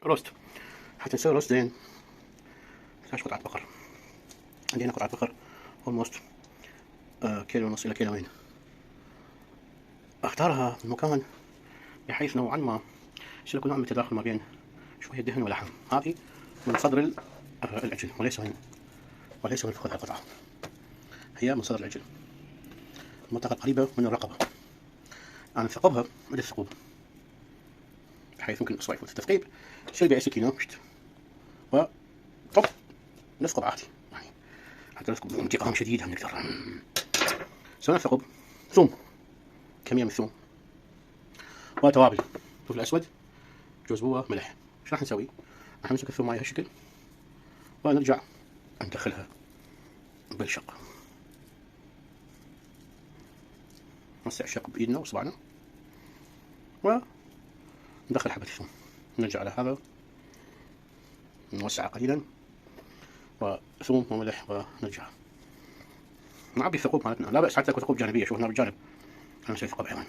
روست. حتى نسوي روست زين نحتاج قطعة بقر. عندي هنا قطعة بقر almost كيلو ونص إلى كيلوين. أختارها في مكان بحيث نوعا ما يصير كل نوع من التداخل ما بين شوية دهن ولحم. هذه من صدر العجل وليس من فخذ القطعة، هي من صدر العجل، المنطقة القريبة من الرقبة. أنا ثقبها مثل الثقوب بحيث ممكن أصبع يفوت التثقيب، يصير بأي سكينة وطب نثقب عادي، يعني حتى نثقب بانتقام شديد هم نقدر. سوينا الثقب، ثوم، كمية من الثوم وتوابل، فلفل أسود، جوز بوة، ملح. ايش راح نسوي؟ راح نمسك الثوم معي هالشكل ونرجع ندخلها بالشق، نوسع الشق بإيدنا وإصبعنا وندخل حبة الثوم، نرجع على هذا نوسعه قليلا وثوم وملح ونرجع نعبي الثقوب مالتنا. لا بأس حتى تكون ثقوب جانبية، شوف هنا بالجانب أنا مسوي ثقب أيضا.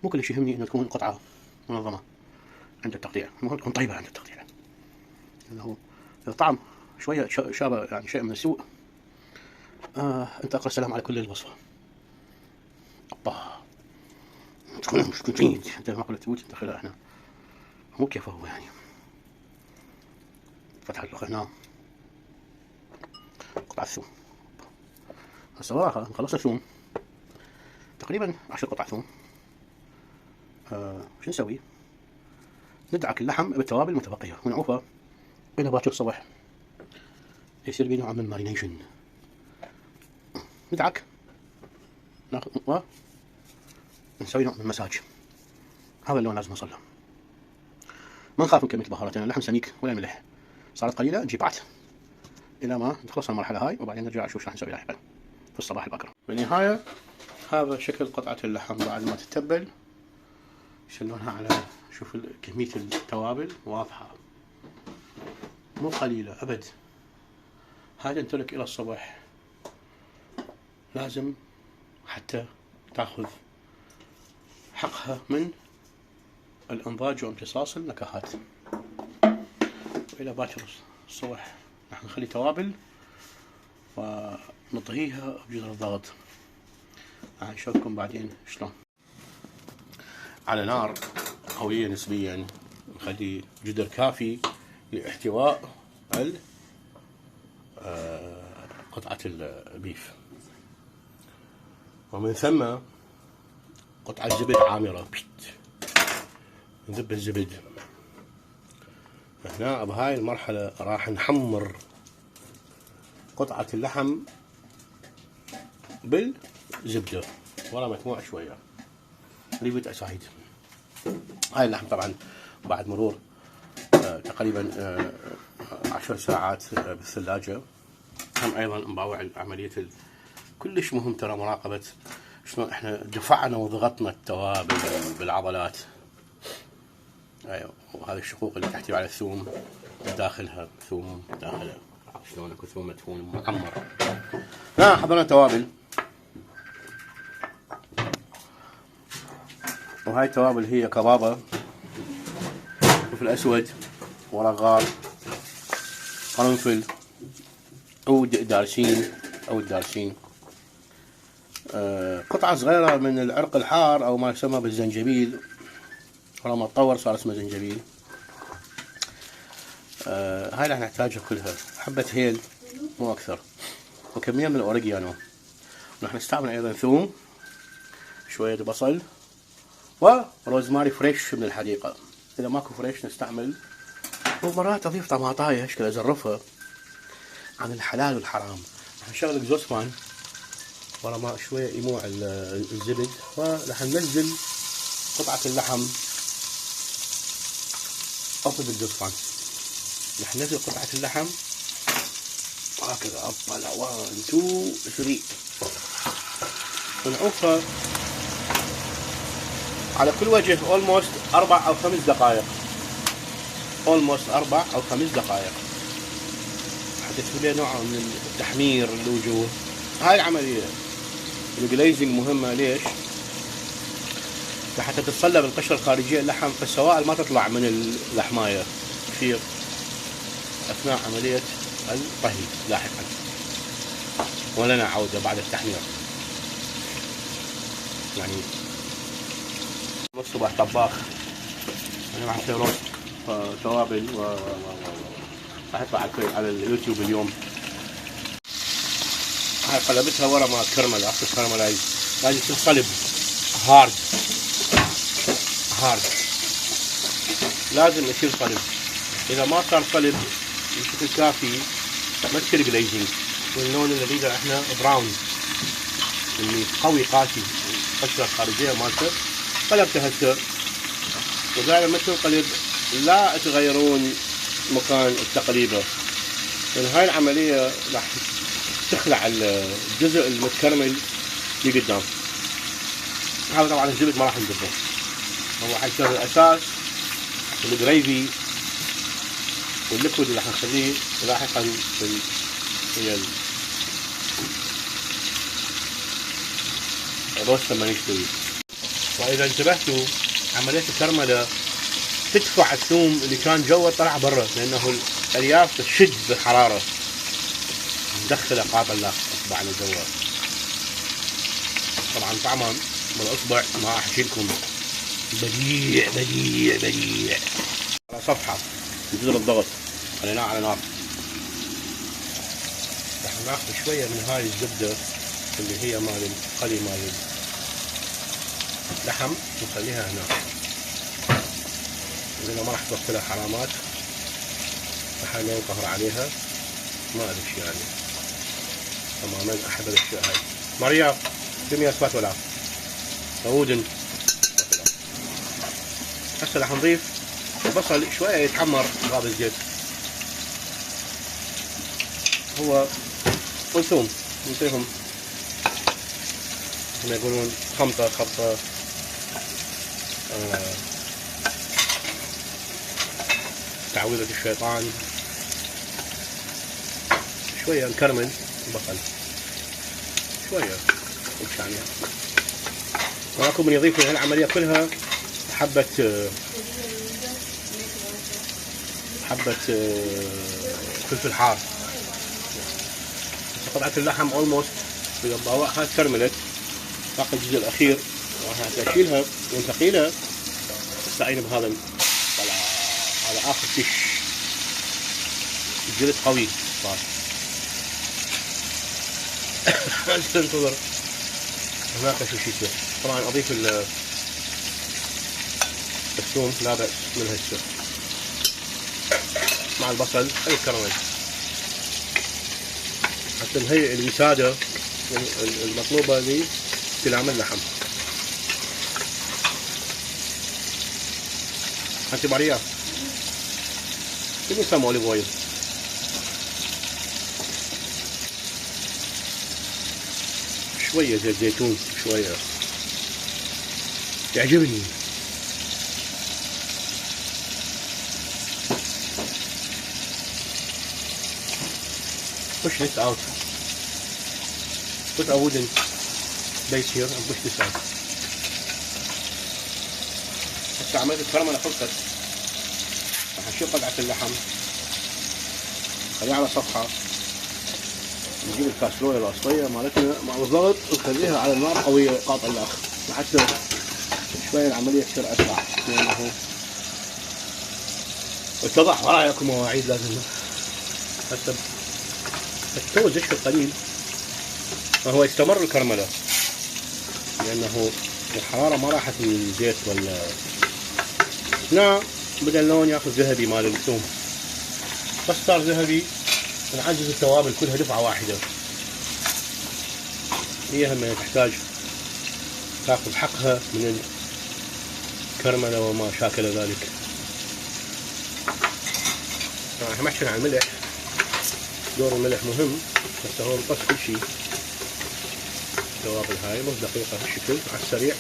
مو كل شيء يهمني أن تكون قطعة منظمة عند التقطيع، المهم تكون طيبة عند التقطيع، لأنه الطعم شوية شابه يعني شيء من السوء. أنت أقرأ السلام على كل الوصفة. أبا تكون مش كنتين أنت ما قلت تبوت تدخلها هنا، مو كيف هو يعني. فتح اللغة هنا قطع الثوم. الصراحة خلصنا الثوم تقريبا 10 قطع ثوم. شو نسوي؟ ندعك اللحم بالتوابل المتبقية ونعوفه إلى باكر الصبح يصير بيه نوع من المارينيشن. ندعك ونسوي نوع من المساج. هذا اللون لازم نوصل له. ما نخاف من كمية البهارات، اللحم سميك ولا ملح، صارت قليلة نجيب عاد إلى ما تخلص المرحلة هاي، وبعدين نرجع نشوف شو راح نسوي لاحقا في الصباح الباكر. بالنهاية هذا شكل قطعة اللحم بعد ما تتبل. يشلونها على شوف كمية التوابل واضحة مو قليلة أبد. هذا نترك إلى الصبح، لازم حتى تأخذ حقها من الانضاج وامتصاص النكهات. وإلى باكر الصبح راح نخلي توابل ونطهيها بجدر الضغط. راح نشوفكم بعدين شلون. على نار قوية نسبيا، نخلي جدر كافي لاحتواء قطعة البيف، ومن ثم قطعة زبد عامرة نذب الزبد. هنا بهاي المرحلة راح نحمر قطعة اللحم بالزبدة ورا مجموع شوية leave it aside. هاي اللحم طبعا بعد مرور تقريبا 10 ساعات بالثلاجة. هم ايضا نباوع عملية كلش مهم ترى مراقبة شلون احنا دفعنا وضغطنا التوابل بالعضلات. ايوه، وهذه الشقوق اللي تحتوي على الثوم داخلها ثوم داخلها، شلون اكو ثوم مدفون محمر. حضرنا توابل، وهاي التوابل هي كبابة، فلفل اسود، ورق غار، قرنفل، عود دارسين، قطعة صغيرة من العرق الحار او ما يسمى بالزنجبيل، ولما تطور صار اسمه زنجبيل. هاي راح نحتاجها كلها، حبة هيل مو اكثر، وكمية من الاوريجانو. راح نستعمل ايضا ثوم، شوية بصل، وروزماري فريش من الحديقة. اذا ماكو فريش نستعمل، ومرات اضيف طماطاية هشكل ازرفها عن الحلال والحرام. راح نشغل اكزوست ورا ما شوية يموع الزبد، وراح ننزل قطعة اللحم أطلب الدفان. راح ننزل قطعة اللحم هكذا، أبلا 1 2 3، ونعوفها على كل وجه almost 4 أو 5 دقائق، حتى تسوي نوع من التحمير الوجوه. هاي العملية الجليزنج مهمة. ليش؟ لحتى تتصلب القشرة الخارجية اللحم، فالسوائل ما تطلع من اللحماية تصير أثناء عملية الطهي لاحقا. ولنا عودة بعد التحمير. يعني الصبح طباخ، أنا راح أسوي روست توابل راح يطلع على اليوتيوب اليوم. هاي قلبتها ورا مع الكرملة، أخذ الكرملة لازم تنقلب هارد، لازم يصير قلب. إذا ما صار قلب بشكل كافي ما تصير جليزنج، واللون اللي نريده احنا براون اللي قوي قاسي. القشرة الخارجية مالته قلبتها هسه، وقاعدة ما تنقلب لا تغيرون مكان التقليبة، لأن هاي العملية راح تخلع الجزء المتكرمل اللي قدام. هذا طبعا الزبد ما راح نذبه، هو حيصير الأساس الجريفي والليكويد اللي راح نخليه لاحقا في الروست لما يستوي. وإذا انتبهتوا عملية الكرملة تدفع الثوم اللي كان جوا طلع برا، لأنه الألياف تشد بالحرارة، ندخله قابل اصبعنا جوا. طبعا طعمه بالاصبع ما احكي لكم، بديع بديع بديع. على صفحه بجزر الضغط خليناه على نار. راح ناخذ شويه من هاي الزبده اللي هي مال القلي مال اللحم ونخليها هنا، لأنه ما راح توصلها حرامات، راح ينقهر عليها. ما ادري شو يعني تماما. احب الاشياء هاي. ماريا كمية اسفات ولا سعودن. هسه راح نضيف البصل شوية يتحمر بهذا الزيت، هو والثوم نعطيهم كما يقولون خبطة تعويذة الشيطان. شوية نكرمل البصل شوية يعني. وراكم من يضيف لها العملية كلها حبة فلفل حار. قطعة اللحم اولموست في الضواء كرملت، باقي الجزء الأخير راح أشيلها وانتقيلها استعين بهذا هذا آخر فيش. الجلد قوي صار. انتظر هناك شو يصير. طبعا اضيف الثوم لا بأس من هسه مع البصل الكرمل حتى نهيئ الوسادة المطلوبة لاستلام اللحم. انت ماريا كيف يسمى اوليف اويل؟ شوية زيت زيتون شوية يعجبني. push this out. Put a wooden base here and push this out. هسه عملت الكرملة خلصت. راح نشيل قطعة اللحم خليها على صفحة، نجيب الكاسرولة الأصلية مالتنا مع الضغط ونخليها على النار قوية قاطع الآخر لحتى شوية العملية تصير أسرع. لأنه اتضح ورايكم مواعيد لازم حتى تسوي زي قليل. فهو يستمر الكرملة لأنه الحرارة ما راحت من الزيت ولا لا، بدأ اللون ياخذ ذهبي مال الثوم، بس صار ذهبي نعجز التوابل كلها دفعة واحدة. هي هم تحتاج تاخذ حقها من الكرملة وما شاكل ذلك. طبعا احنا ما حكينا عن الملح، دور الملح مهم، بس هو نقص كل شيء. التوابل هاي نص دقيقة هالشكل على السريع.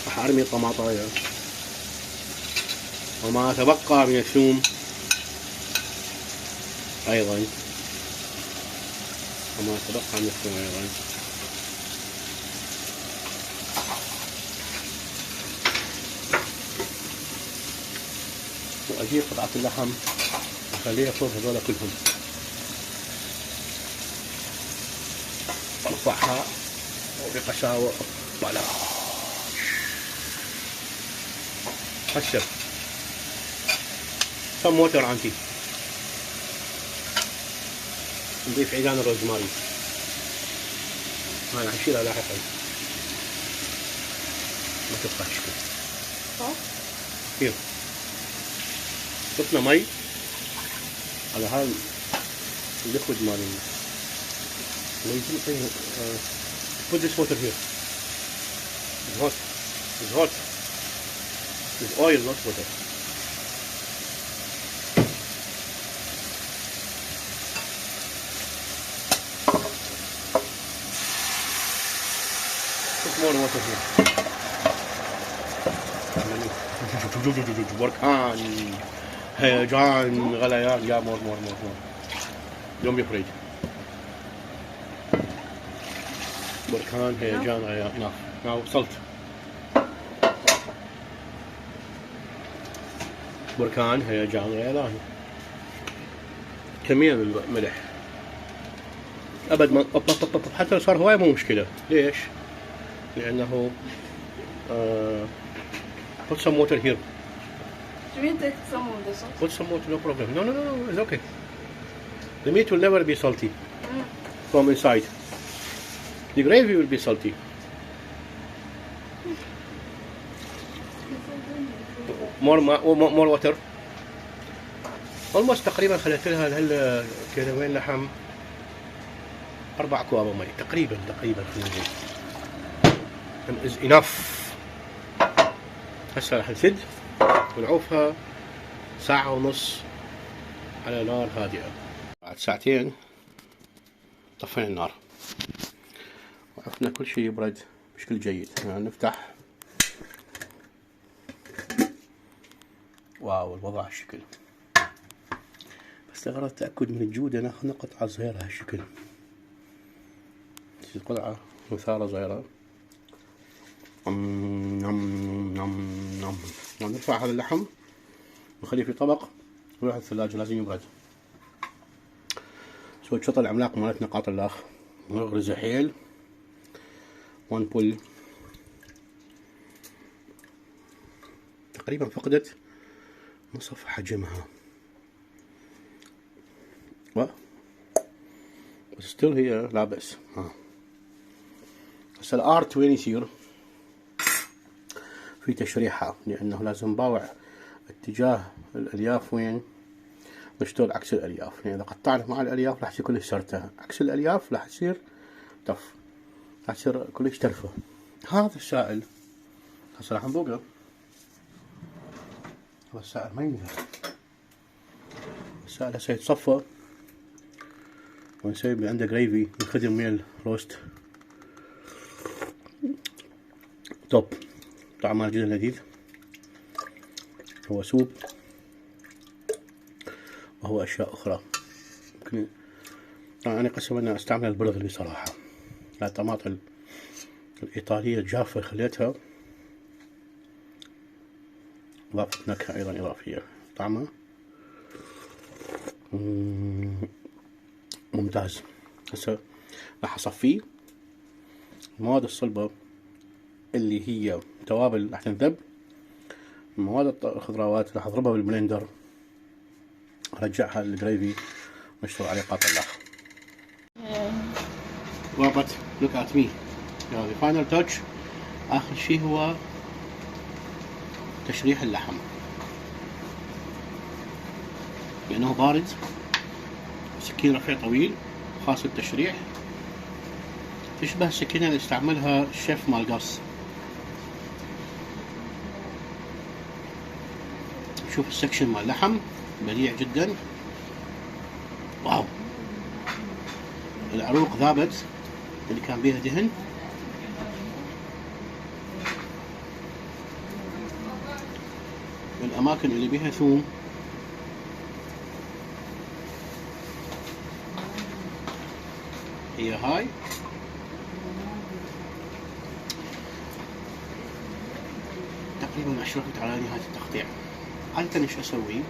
راح ارمي الطماطاية وما تبقى من الثوم ايضا، وأجيب قطعة اللحم أخليها فوق هذولا كلهم، أرفعها وبقساوة ولا هسه some water عندي، نضيف عيدان الروزماري هاي راح نشيلها لاحقا ما تبقى تشكل. كيف ضفنا مي على هاي الليكويد مالي. put this water here. It's hot. It's hot. It's oil, not water. Put more water here. بركان هيجان غليان. Yeah, more. Don't be afraid. بركان هيجان غليان. Now salt. بركان هيجان غليان. كمية من الملح. أبد ما حتى صار هواي مو مشكلة. ليش؟ لأنه put some water here. You mean take some of the salt? Put some water, no problem. No, it's okay. The meat will never be salty from inside. The gravy will be salty. More water. Almost تقريبا خليت لها كيلوين لحم 4 أكواب مي تقريبا is enough. هسه راح نسد ونعوفها 1.5 ساعة على نار هادئة. بعد 2 ساعات طفينا النار وعفنا كل شيء يبرد بشكل جيد. يعني نفتح واو الوضع هالشكل، بس لغرض التأكد من الجودة ناخذ قطعة صغيرة هالشكل، قطعة مثارة صغيرة. نرفع هذا اللحم ونخليه في طبق ويروح الثلاجة لازم يبرد. سوي الشطة العملاق مالتنا قاطلاخ نغرزه حيل ونبل. تقريبا فقدت نصف حجمها بس ستيل هي لا بأس. بس الارت وين يصير في تشريحها، لأنه لازم نباوع اتجاه الألياف وين نشتغل عكس الألياف. يعني إذا قطعنا مع الألياف راح تصير كلش سرتة، عكس الألياف راح تصير طف، راح تصير كلش ترفه. هذا السائل هسه راح نذوقه. هذا السائل ما ينزل، السائل هسه يتصفى ونسوي من عنده جريفي نخدم ويا الروست. توب، طعمه جدا لذيذ. هو سوب وهو أشياء أخرى. يمكن أنا قسم أن أستعمل البرغل بصراحة، الطماطم الإيطالية الجافة خليتها ضافت نكهة أيضا إضافية. طعمه ممتاز. هسه راح أصفيه. المواد الصلبة اللي هي توابل راح تنذب، مواد الخضروات راح اضربها بالبلندر ارجعها للجريفي ونشتغل عليه قاطلاخ. رابط look at me. هذا فاينل تاتش. اخر شيء هو تشريح اللحم لانه بارد. سكين رفيع طويل خاص التشريح، تشبه السكينة اللي استعملها الشيف مال قص. شوف السكشن مال اللحم بديع جدا. واو، العروق ذابت اللي كان بيها دهن. الأماكن اللي بيها ثوم هي هاي. تقريبا أشرفت على نهاية التقطيع. عادة ايش اسوي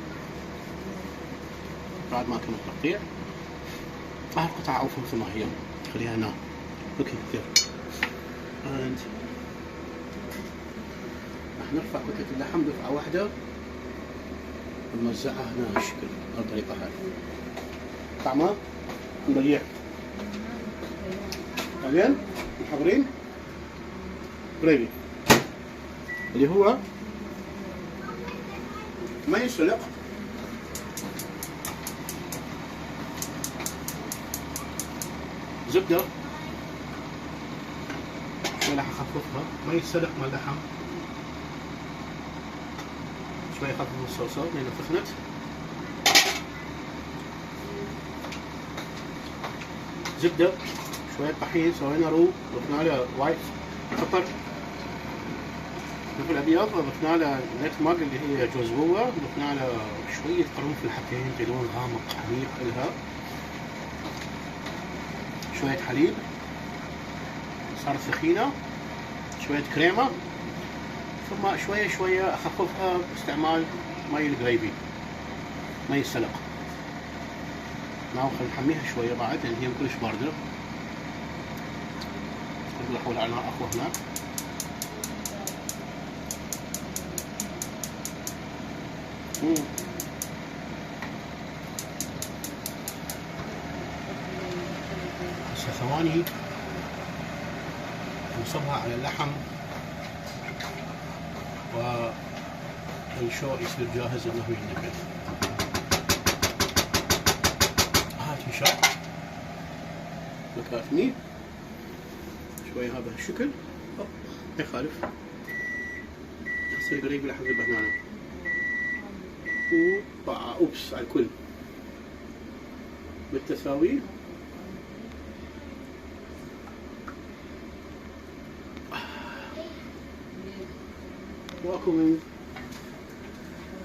بعد ما تم التقطيع؟ القطع اوفى مثل ما هي، خليها هنا اوكي كثير. راح نرفع كتلة اللحم دفعة واحدة ونوزعها هنا هالشكل بهالطريقة هاي. طعمه مليح. بعدين محضرين جريفي اللي هو ما ينسلق، زبدة شوي راح اخففها، ما ينسلق مع اللحم، شوي اخفف من الصلصة لأنها سخنت، زبدة، شوية طحين، سوينا رو، ضفنا له وايت بيبر، فلفل ابيض، ضفنا له نتماج اللي هي جوز هوة، ضفنا له شوية قرنفل حتى ينطي لون غامق عميق لها، شوية حليب صارت ثخينة، شوية كريمة، ثم شوية شوية اخففها باستعمال مي الجريفي، مي السلق. خلينا نحميها شوية بعد لأن هي كلش باردة. نحول على نار أقوى هناك. هسه ثواني نصبها على اللحم والشو يصير جاهز انه ينقل. هاتي شاي مكافني شوي هذا الشكل، ما يخالف. تصير قريب لحظة البنانة اوبس على الكل بالتساوي. واكو من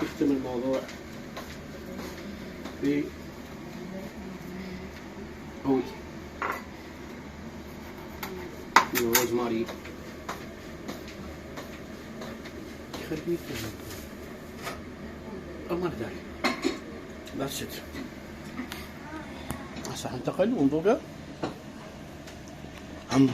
يختم الموضوع ب عود من الروزماري يخليك ما له داعي. بس هسه حنتقل ونذوقه. هم